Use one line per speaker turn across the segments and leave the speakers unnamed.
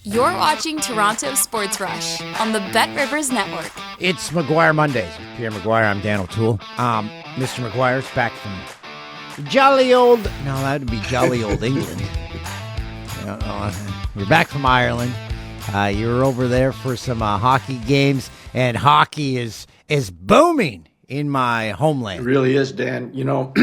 You're watching Toronto Sports Rush on the Bet Rivers Network.
It's McGuire Mondays with Pierre McGuire. I'm Dan O'Toole. Mr. McGuire's back from jolly old, no, that would be jolly old England. You're back from Ireland. You were over there for some hockey games, and hockey is booming in my homeland.
It really is, Dan. You know,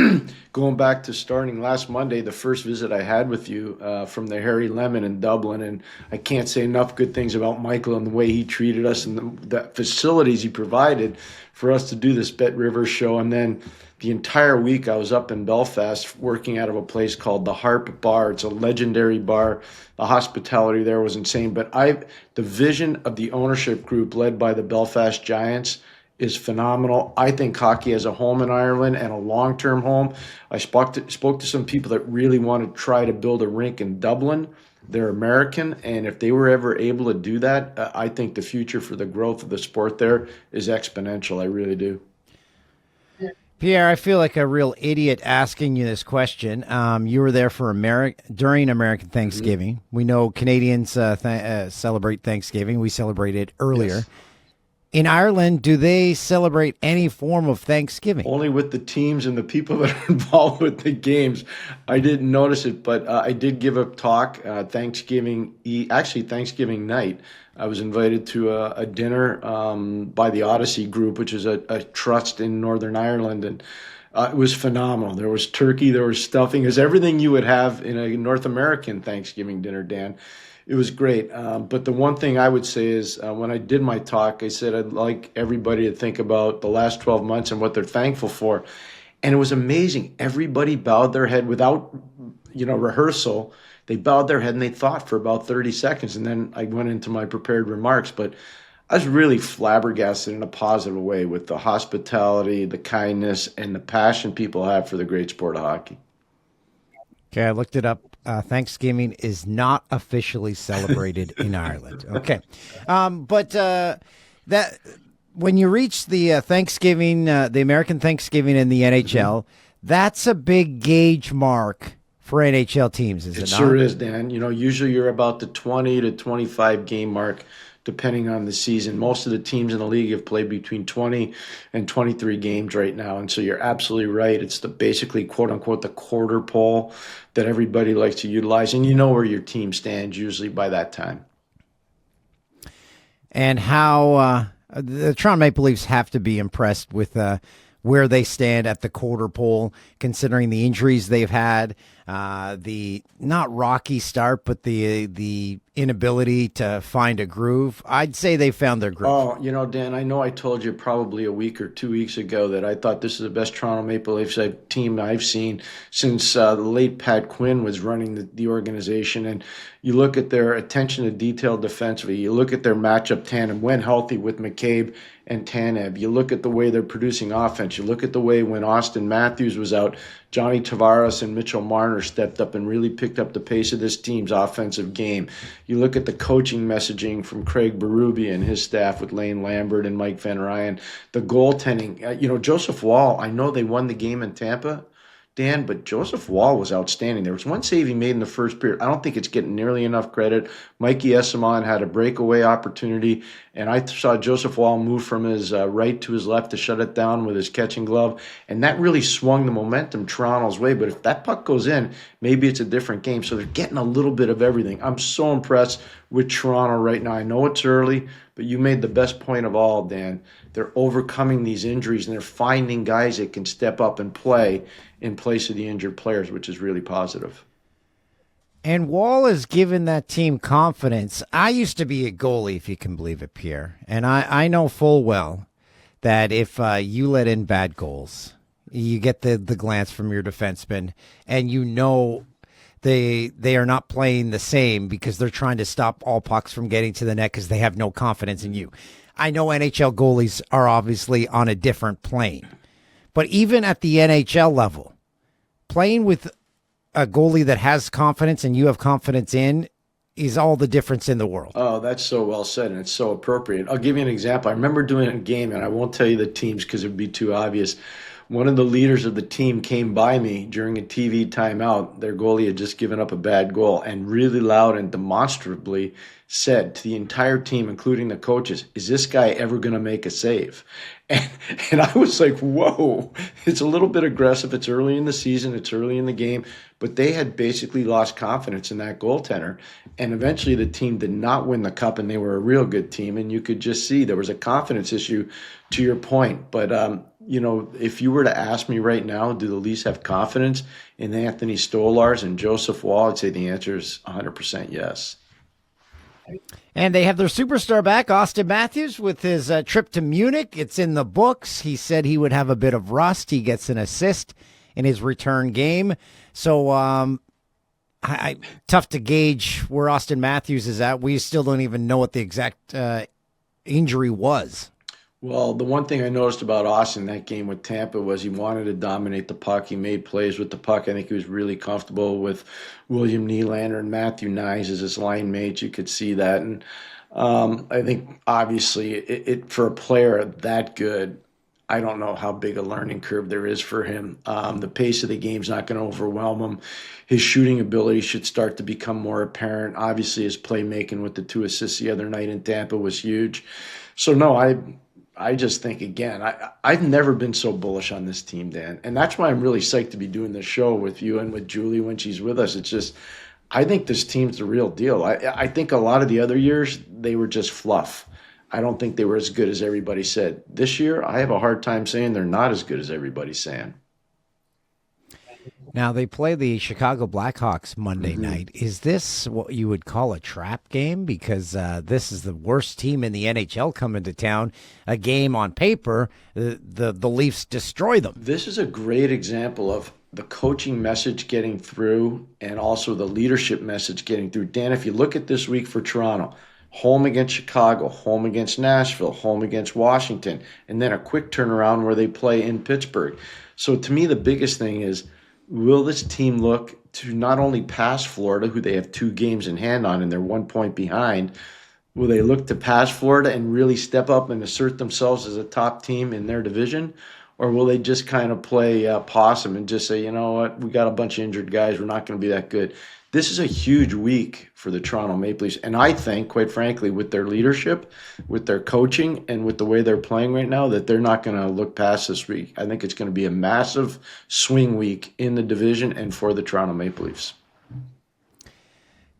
going back to starting last Monday, the first visit I had with you from the Harry Lemon in Dublin, and I can't say enough good things about Michael and the way he treated us and the facilities he provided for us to do this Bet Rivers show. And then the entire week I was up in Belfast working out of a place called the Harp Bar. It's a legendary bar. The hospitality there was insane. But the vision of the ownership group led by the Belfast Giants is phenomenal. I think hockey has a home in Ireland and a long-term home. I spoke to some people that really want to try to build a rink in Dublin. They're American, and if they were ever able to do that, I think the future for the growth of the sport there is exponential. I really do.
Pierre, I feel like a real idiot asking you this question. You were there for during American Thanksgiving. Mm-hmm. We know Canadians celebrate Thanksgiving. We celebrated earlier. Yes. In Ireland, do they celebrate any form of Thanksgiving?
Only with the teams and the people that are involved with the games. I didn't notice it, but I did give a talk Thanksgiving night. I was invited to a dinner by the Odyssey Group, which is a trust in Northern Ireland, and it was phenomenal. There was turkey, there was stuffing. It was everything you would have in a North American Thanksgiving dinner, Dan. It was great. But the one thing I would say is when I did my talk, I said I'd like everybody to think about the last 12 months and what they're thankful for. And it was amazing. Everybody bowed their head without, rehearsal. They bowed their head and they thought for about 30 seconds. And then I went into my prepared remarks. But I was really flabbergasted in a positive way with the hospitality, the kindness, and the passion people have for the great sport of hockey.
Okay, I looked it up. Thanksgiving is not officially celebrated in Ireland. Okay, but that when you reach the Thanksgiving, the American Thanksgiving in the NHL, that's a big gauge mark for NHL teams, is it not? It
sure is, Dan. Usually you're about the 20 to 25 game mark, depending on the season. Most of the teams in the league have played between 20 and 23 games right now. And so you're absolutely right. It's basically, quote unquote, the quarter pole that everybody likes to utilize. And you know where your team stands usually by that time.
And how the Toronto Maple Leafs have to be impressed with where they stand at the quarter pole, considering the injuries they've had, the not rocky start, but the inability to find a groove. I'd say they found their groove.
Oh, Dan, I know I told you probably a week or 2 weeks ago that I thought this is the best Toronto Maple Leafs team I've seen since the late Pat Quinn was running the organization. And you look at their attention to detail defensively. You look at their matchup tandem when healthy with McCabe and Tanev. You look at the way they're producing offense. You look at the way when Auston Matthews was out, Johnny Tavares and Mitchell Marner stepped up and really picked up the pace of this team's offensive game. You look at the coaching messaging from Craig Berube and his staff with Lane Lambert and Mike Van Ryan. The goaltending, Joseph Woll, I know they won the game in Tampa, Dan, but Joseph Woll was outstanding. There was one save he made in the first period. I don't think it's getting nearly enough credit. Mikey Esamon had a breakaway opportunity, and I saw Joseph Woll move from his right to his left to shut it down with his catching glove, and that really swung the momentum Toronto's way. But if that puck goes in, maybe it's a different game. So they're getting a little bit of everything. I'm so impressed with Toronto right now. I know it's early, but you made the best point of all, Dan. They're overcoming these injuries, and they're finding guys that can step up and play in place of the injured players, which is really positive.
And Woll has given that team confidence. I used to be a goalie, if you can believe it, Pierre. And I know full well that if you let in bad goals, you get the glance from your defenseman, and you know they are not playing the same because they're trying to stop all pucks from getting to the net because they have no confidence in you. I know NHL goalies are obviously on a different plane. But even at the NHL level, playing with a goalie that has confidence and you have confidence in is all the difference in the world.
Oh, that's so well said, and it's so appropriate. I'll give you an example. I remember doing it in a game, and I won't tell you the teams because it would be too obvious. one of the leaders of the team came by me during a TV timeout. Their goalie had just given up a bad goal and really loud and demonstrably said to the entire team, including the coaches, is this guy ever going to make a save? And, and I was like, whoa, it's a little bit aggressive. It's early in the season. It's early in the game. But they had basically lost confidence in that goaltender. And eventually the team did not win the cup, and they were a real good team. And you could just see there was a confidence issue, to your point. But, if you were to ask me right now, do the Leafs have confidence in Anthony Stolarz and Joseph Woll? I'd say the answer is 100% yes.
And they have their superstar back, Auston Matthews, with his trip to Munich. It's in the books. He said he would have a bit of rust. He gets an assist in his return game. So tough to gauge where Auston Matthews is at. We still don't even know what the exact injury was.
Well, the one thing I noticed about Austin that game with Tampa was he wanted to dominate the puck. He made plays with the puck. I think he was really comfortable with William Nylander and Matthew Nyes as his line mates. You could see that. And I think, obviously, it for a player that good, I don't know how big a learning curve there is for him. The pace of the game's not going to overwhelm him. His shooting ability should start to become more apparent. Obviously, his playmaking with the 2 assists the other night in Tampa was huge. So, no, I just think, again, I've never been so bullish on this team, Dan. And that's why I'm really psyched to be doing this show with you and with Julie when she's with us. It's just, I think this team's the real deal. I think a lot of the other years, they were just fluff. I don't think they were as good as everybody said. This year, I have a hard time saying they're not as good as everybody's saying.
Now, they play the Chicago Blackhawks Monday night. Is this what you would call a trap game? Because this is the worst team in the NHL coming to town. A game on paper, the Leafs destroy them.
This is a great example of the coaching message getting through and also the leadership message getting through. Dan, if you look at this week for Toronto, home against Chicago, home against Nashville, home against Washington, and then a quick turnaround where they play in Pittsburgh. So to me, the biggest thing is, will this team look to not only pass Florida, who they have 2 games in hand on and they're 1 point behind, will they look to pass Florida and really step up and assert themselves as a top team in their division? Or will they just kind of play possum and just say, you know what, we got a bunch of injured guys, we're not going to be that good? This is a huge week for the Toronto Maple Leafs. And I think, quite frankly, with their leadership, with their coaching, and with the way they're playing right now, that they're not going to look past this week. I think it's going to be a massive swing week in the division and for the Toronto Maple Leafs.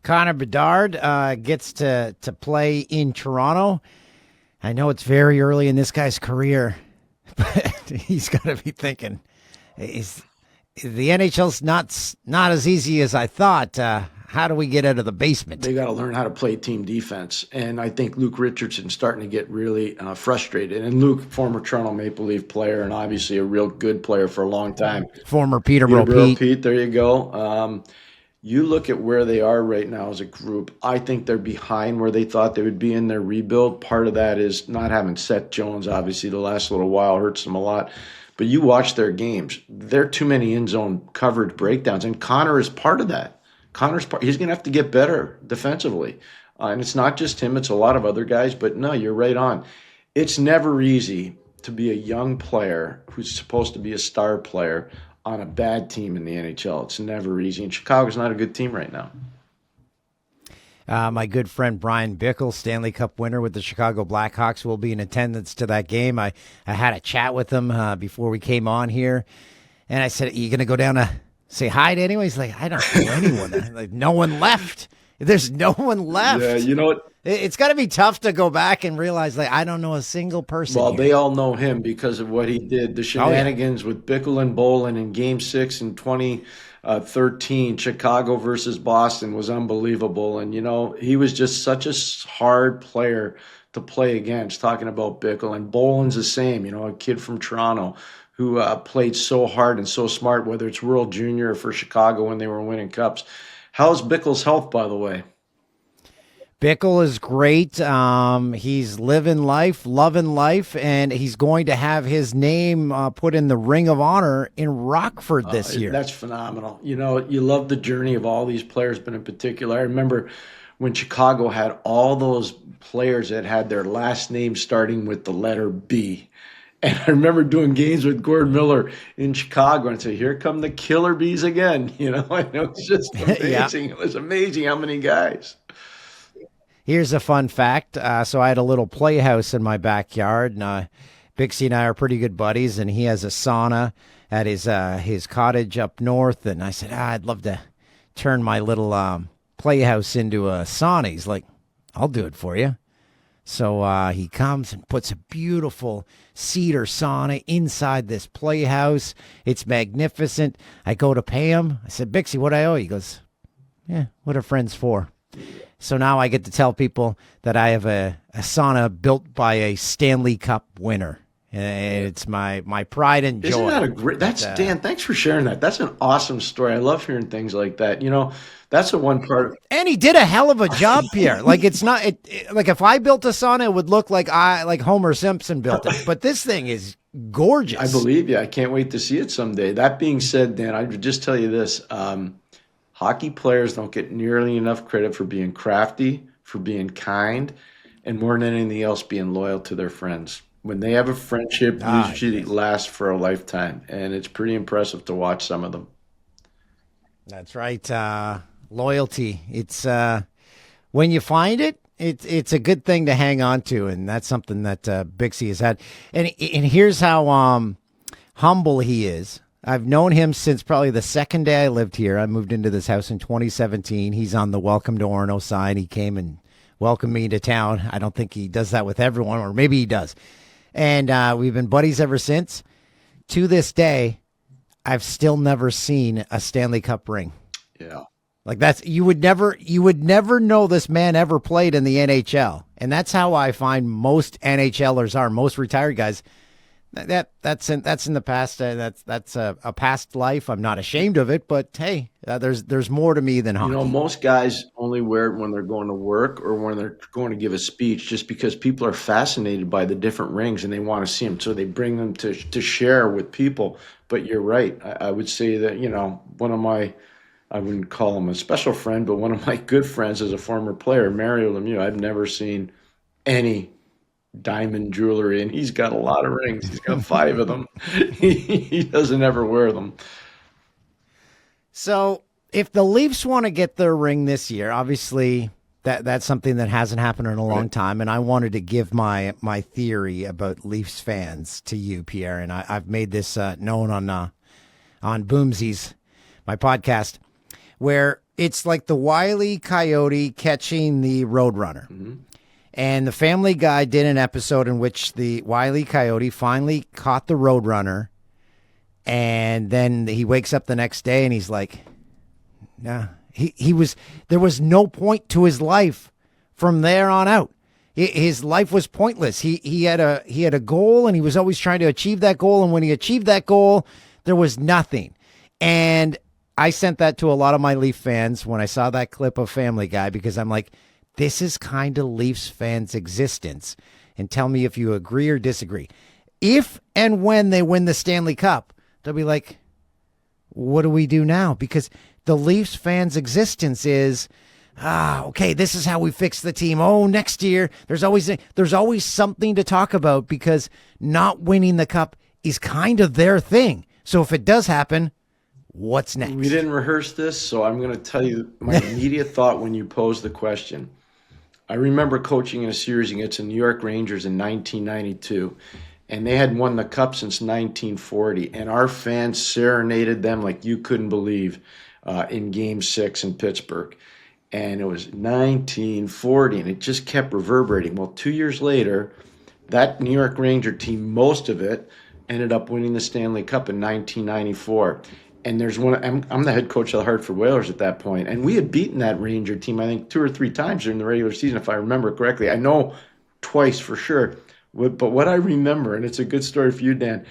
Connor Bedard gets to play in Toronto. I know it's very early in this guy's career, but he's got to be thinking, the NHL's not as easy as I thought. How do we get out of the basement?
They got to learn how to play team defense. And I think Luke Richardson's starting to get really frustrated. And Luke, former Toronto Maple Leaf player and obviously a real good player for a long time.
Former Peterborough Pete.
There you go. You look at where they are right now as a group. I think they're behind where they thought they would be in their rebuild. Part of that is not having Seth Jones, obviously, the last little while hurts them a lot. But you watch their games. There are too many in-zone coverage breakdowns, and Connor is part of that. He's going to have to get better defensively. And it's not just him, it's a lot of other guys. But no, you're right on. It's never easy to be a young player who's supposed to be a star player on a bad team in the NHL. It's never easy. And Chicago's not a good team right now.
My good friend Bryan Bickell, Stanley Cup winner with the Chicago Blackhawks, will be in attendance to that game. I had a chat with him before we came on here, and I said, "Are you going to go down to say hi to anyone?" He's like, "I don't know anyone." Like, no one left. There's no one left.
Yeah, you know what?
It's got to be tough to go back and realize, like, I don't know a single person.
Well,
here.
they all know him because of what he did. The shenanigans with Bickell and Bolin in Game 6 in 2013, Chicago versus Boston, was unbelievable. And, he was just such a hard player to play against, talking about Bickell. And Bolin's the same, a kid from Toronto who played so hard and so smart, whether it's World Junior or for Chicago when they were winning cups. How's Bickell's health, by the way?
Bickell is great. He's living life, loving life, and he's going to have his name put in the Ring of Honor in Rockford this year.
That's phenomenal. You love the journey of all these players, but in particular, I remember when Chicago had all those players that had their last name starting with the letter B. And I remember doing games with Gord Miller in Chicago and say, here come the killer bees again. And it was just
Yeah.
amazing. It was amazing how many guys.
Here's a fun fact. So I had a little playhouse in my backyard, and Bixie and I are pretty good buddies, and he has a sauna at his cottage up north. And I said, I'd love to turn my little playhouse into a sauna. He's like, I'll do it for you. So he comes and puts a beautiful cedar sauna inside this playhouse. It's magnificent. I go to pay him. I said, Bixie, what I owe you? He goes, yeah, what are friends for? So now I get to tell people that I have a sauna built by a Stanley Cup winner. And it's my pride and joy.
Isn't that a great? Dan. Thanks for sharing that. That's an awesome story. I love hearing things like that. That's the one part.
And he did a hell of a job, Pierre. Like it's not like if I built a sauna, it would look like Homer Simpson built it. But this thing is gorgeous.
I believe you. I can't wait to see it someday. That being said, Dan, I would just tell you this: hockey players don't get nearly enough credit for being crafty, for being kind, and more than anything else, being loyal to their friends. When they have a friendship, usually lasts for a lifetime, and it's pretty impressive to watch some of them.
That's right. Loyalty. It's when you find it, it's a good thing to hang on to, and that's something that Bixie has had. And here's how humble he is. I've known him since probably the second day I lived here. I moved into this house in 2017. He's on the Welcome to Orono sign. He came and welcomed me to town. I don't think he does that with everyone, or maybe he does. And we've been buddies ever since. To this day, I've still never seen a Stanley Cup ring.
Yeah.
Like you would never know this man ever played in the NHL. And that's how I find most NHLers are, most retired guys. That's in the past. That's a past life. I'm not ashamed of it, but hey, there's more to me than hockey.
Most guys only wear it when they're going to work or when they're going to give a speech, just because people are fascinated by the different rings and they want to see them, so they bring them to share with people. But you're right. I would say that one of my, I wouldn't call him a special friend, but one of my good friends as a former player, Mario Lemieux. I've never seen any diamond jewelry, and he's got a lot of rings. He's got 5 of them. He doesn't ever wear them.
So if the Leafs want to get their ring this year, obviously that's something that hasn't happened in a long time, and I wanted to give my theory about Leafs fans to you, Pierre, and I've made this known on Boomsies, my podcast, where it's like the Wile E. Coyote catching the Roadrunner. Mm-hmm. And the Family Guy did an episode in which the Wile E. Coyote finally caught the Roadrunner, and then he wakes up the next day and he's like, "Yeah, there was no point to his life from there on out. His life was pointless. He had a goal, and he was always trying to achieve that goal. And when he achieved that goal, there was nothing." And I sent that to a lot of my Leaf fans when I saw that clip of Family Guy, because I'm like, this is kind of Leafs fans' existence. And tell me if you agree or disagree. If and when they win the Stanley Cup, they'll be like, what do we do now? Because the Leafs fans' existence is, okay, this is how we fix the team. Oh, next year, there's always something to talk about, because not winning the Cup is kind of their thing. So if it does happen, what's next?
We didn't rehearse this, so I'm going to tell you my immediate thought when you posed the question. I remember coaching in a series against the New York Rangers in 1992, and they had won the Cup since 1940, and our fans serenaded them like you couldn't believe in Game 6 in Pittsburgh. And it was 1940, and it just kept reverberating. Well, 2 years later, that New York Ranger team, most of it, ended up winning the Stanley Cup in 1994. And there's one, I'm the head coach of the Hartford Whalers at that point, and we had beaten that Ranger team, I think, 2 or 3 times during the regular season, if I remember correctly. I know twice for sure. But what I remember, and it's a good story for you, Dan,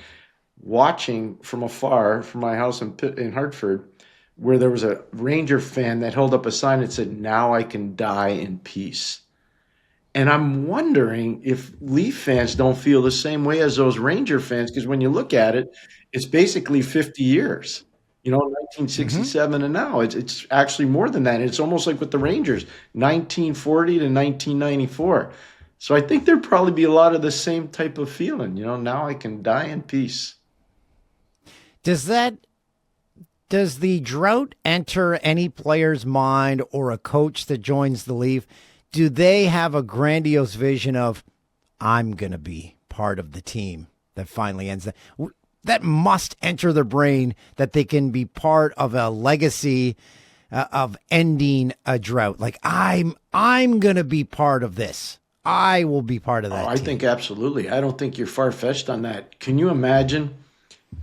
watching from afar from my house in Hartford, where there was a Ranger fan that held up a sign that said, "Now I can die in peace." And I'm wondering if Leaf fans don't feel the same way as those Ranger fans, because when you look at it, it's basically 50 years. 1967 and now. It's actually more than that. It's almost like with the Rangers, 1940 to 1994. So I think there'd probably be a lot of the same type of feeling. Now I can die in peace.
Does that does the drought enter any player's mind or a coach that joins the Leaf? Do they have a grandiose vision of I'm going to be part of the team that finally ends that must enter their brain that they can be part of a legacy of ending a drought. Like I'm going to be part of this. I will be part of that.
I think absolutely. I don't think you're far-fetched on that. Can you imagine?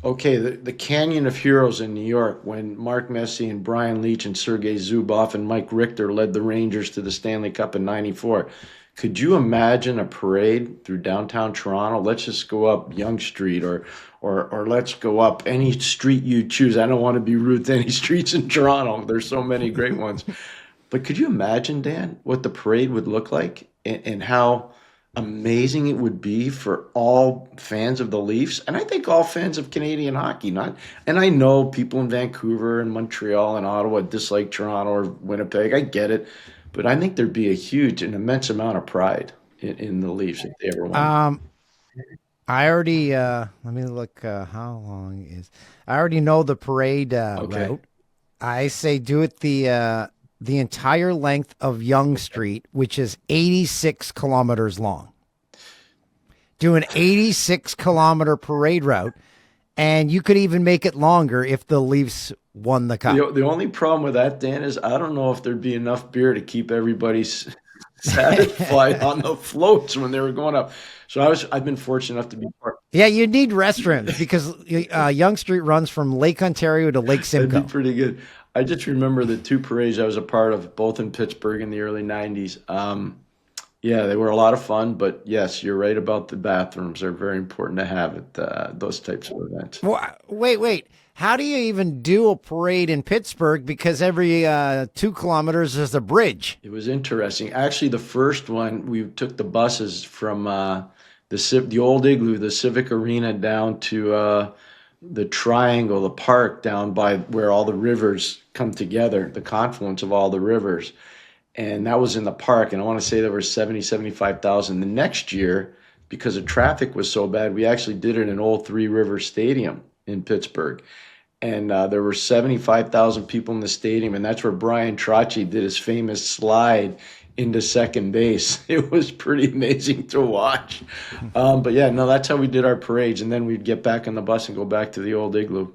Okay, the Canyon of Heroes in New York when Mark Messier and Brian Leetch and Sergei Zubov and Mike Richter led the Rangers to the Stanley Cup in '94. Could you imagine a parade through downtown Toronto? Let's just go up Yonge Street or let's go up any street you choose. I don't want to be rude to any streets in Toronto. There's so many great ones. But could you imagine, Dan, what the parade would look like and how amazing it would be for all fans of the Leafs, and I think all fans of Canadian hockey. And I know people in Vancouver and Montreal and Ottawa dislike Toronto or Winnipeg. I get it, but I think there'd be an immense amount of pride in the Leafs if they ever won.
I already let me look. How long is? I already know the parade route. I say do it the entire length of Yonge Street, which is 86 kilometers long. Do an 86-kilometer parade route, and you could even make it longer if the Leafs won the cup.
The only problem with that, Dan, is I don't know if there'd be enough beer to keep everybody satisfied on the floats when they were going up. So I've been fortunate enough to be part.
Yeah, you need restrooms because Yonge Street runs from Lake Ontario to Lake Simcoe.
That'd be pretty good. I just remember the two parades I was a part of, both in Pittsburgh in the early '90s. Yeah, they were a lot of fun, but yes, you're right about the bathrooms. They're very important to have at those types of events.
Well, wait. How do you even do a parade in Pittsburgh? Because every 2 kilometers is a bridge.
It was interesting. Actually, the first one, we took the buses from the old Igloo, the Civic Arena, down to the Triangle, the park down by where all the rivers come together, the confluence of all the rivers. And that was in the park. And I want to say there were 75,000. The next year, because the traffic was so bad, we actually did it in Old Three River Stadium in Pittsburgh. And there were 75,000 people in the stadium. And that's where Bryan did his famous slide into second base. It was pretty amazing to watch. But yeah, no, that's how we did our parades. And then we'd get back on the bus and go back to the old Igloo.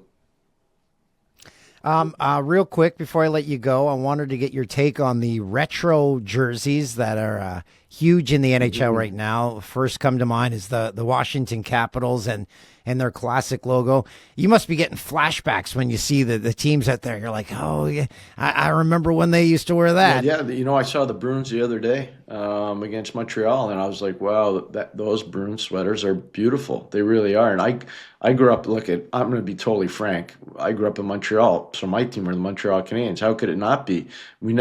Real quick, before I let you go, I wanted to get your take on the retro jerseys that are huge in the NHL right now. First come to mind is the Washington Capitals and their classic logo. You must be getting flashbacks when you see the teams out there. You're like, oh, yeah, I remember when they used to wear that.
Yeah, I saw the Bruins the other day against Montreal, and I was like, wow, those Bruins sweaters are beautiful. They really are. And I grew up, I'm going to be totally frank. I grew up in Montreal, so my team were the Montreal Canadiens. How could it not be? They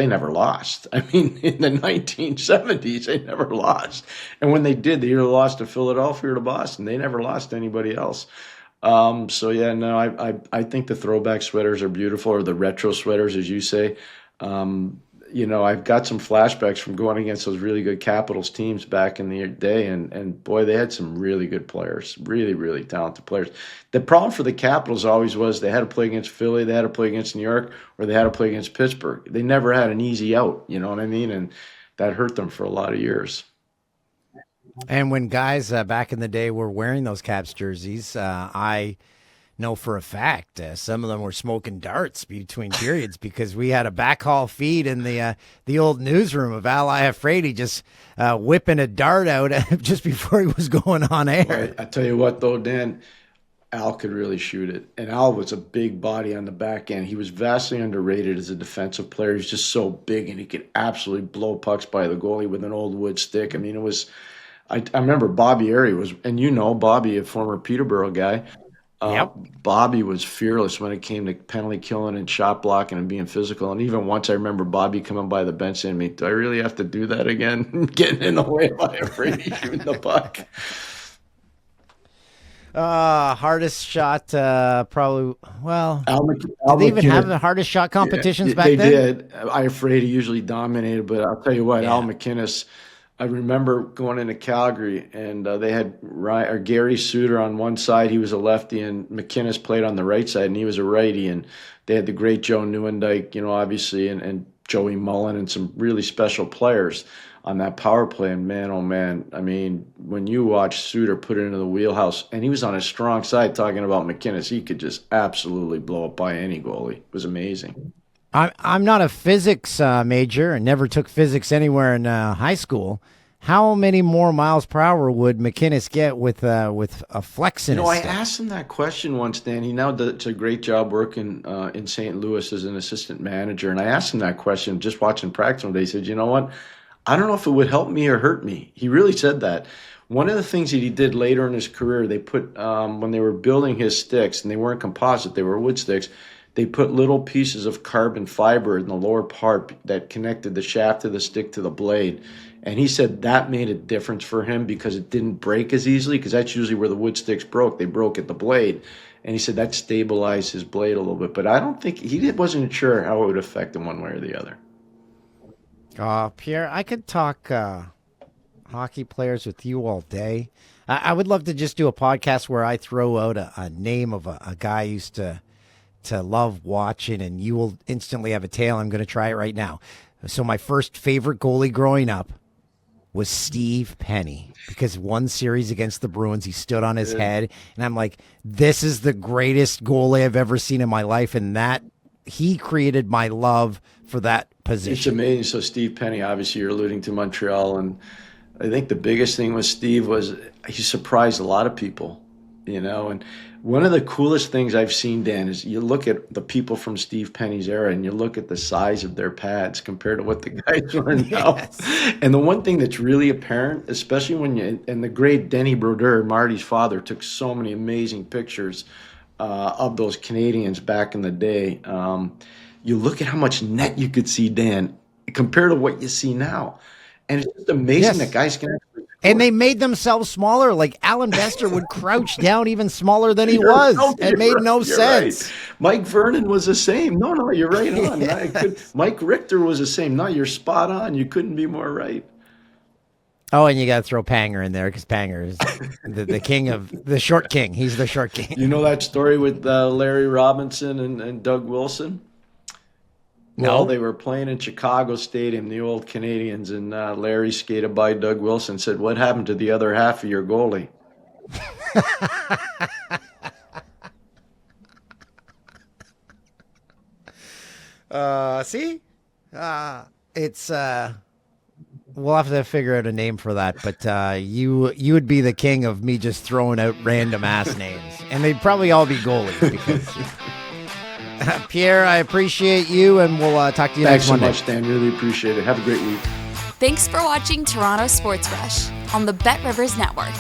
never lost. I mean, in the 1970s, they never lost. And when they did, they either lost to Philadelphia or to Boston. They never lost to anybody else. So yeah, no, I think the throwback sweaters are beautiful, or the retro sweaters, as you say. I've got some flashbacks from going against those really good Capitals teams back in the day, and boy, they had some really good players, really, really talented players. The problem for the Capitals always was they had to play against Philly, they had to play against New York, or they had to play against Pittsburgh. They never had an easy out, you know what I mean? And that hurt them for a lot of years.
And when guys back in the day were wearing those Caps jerseys, I know for a fact some of them were smoking darts between periods because we had a backhaul feed in the old newsroom of Al Iafrate just whipping a dart out just before he was going on air.
Right. I tell you what, though, Dan, Al could really shoot it. And Al was a big body on the back end. He was vastly underrated as a defensive player. He's just so big, and he could absolutely blow pucks by the goalie with an old wood stick. I mean, it was – I remember Bobby Airy was – and Bobby, a former Peterborough guy –
Yep.
Bobby was fearless when it came to penalty killing and shot blocking and being physical. And even once I remember Bobby coming by the bench saying to me, do I really have to do that again? Getting in the way of Iafrate shooting the puck.
Hardest shot, probably. Well, did they even have the hardest shot competitions back then?
They did. Iafrate usually dominated, but I'll tell you what,
Yeah.
Al McInnes I remember going into Calgary, and they had Gary Suter on one side. He was a lefty, and McInnes played on the right side, and he was a righty. And they had the great Joe Nieuwendyk, obviously, and Joey Mullen, and some really special players on that power play. And man, oh man, I mean, when you watch Suter put it into the wheelhouse, and he was on his strong side talking about McInnes, he could just absolutely blow up by any goalie. It was amazing.
I'm not a physics major and never took physics anywhere in high school. How many more miles per hour would McInnes get with a flex in his
I
stick?
asked him that question once, Dan. He now does a great job working in St. Louis as an assistant manager. And I asked him that question just watching practice one day. He said, you know what? I don't know if it would help me or hurt me. He really said that. One of the things that he did later in his career, they put, when they were building his sticks, and they weren't composite, they were wood sticks, they put little pieces of carbon fiber in the lower part that connected the shaft of the stick to the blade. And he said that made a difference for him because it didn't break as easily, because that's usually where the wood sticks broke. They broke at the blade. And he said that stabilized his blade a little bit. But I don't think he wasn't sure how it would affect him one way or the other.
Pierre, I could talk hockey players with you all day. I would love to just do a podcast where I throw out a name of a guy I used to love watching, and you will instantly have a tale. I'm going to try it right now. So my first favorite goalie growing up was Steve Penny, because one series against the Bruins, he stood on his head, and I'm like, this is the greatest goalie I've ever seen in my life, and that he created my love for that position.
It's amazing. So Steve Penny, obviously you're alluding to Montreal, and I think the biggest thing with Steve was he surprised a lot of people, and one of the coolest things I've seen, Dan, is you look at the people from Steve Penny's era and you look at the size of their pads compared to what the guys are now. Yes. And the one thing that's really apparent, especially and the great Denny Brodeur, Marty's father, took so many amazing pictures of those Canadians back in the day. You look at how much net you could see, Dan, compared to what you see now. And it's just amazing that guys can actually.
And they made themselves smaller. Like Alan Bester would crouch down even smaller than he was. It made no sense.
Right. Mike Vernon was the same. No, you're right on. Mike Richter was the same. No, you're spot on. You couldn't be more right.
Oh, and you got to throw Panger in there, because Panger is the king of the short king. He's the short king.
You know that story with Larry Robinson and Doug Wilson? Well, they were playing in Chicago Stadium, the old Canadians, and Larry skated by Doug Wilson and said, "What happened to the other half of your goalie?"
See? It's we'll have to figure out a name for that, but you would be the king of me just throwing out random ass names, and they'd probably all be goalies because Pierre, I appreciate you, and we'll talk to you next Monday.
Thanks so much, Dan. Really appreciate it. Have a great week.
Thanks for watching Toronto Sports Rush on the Bet Rivers Network.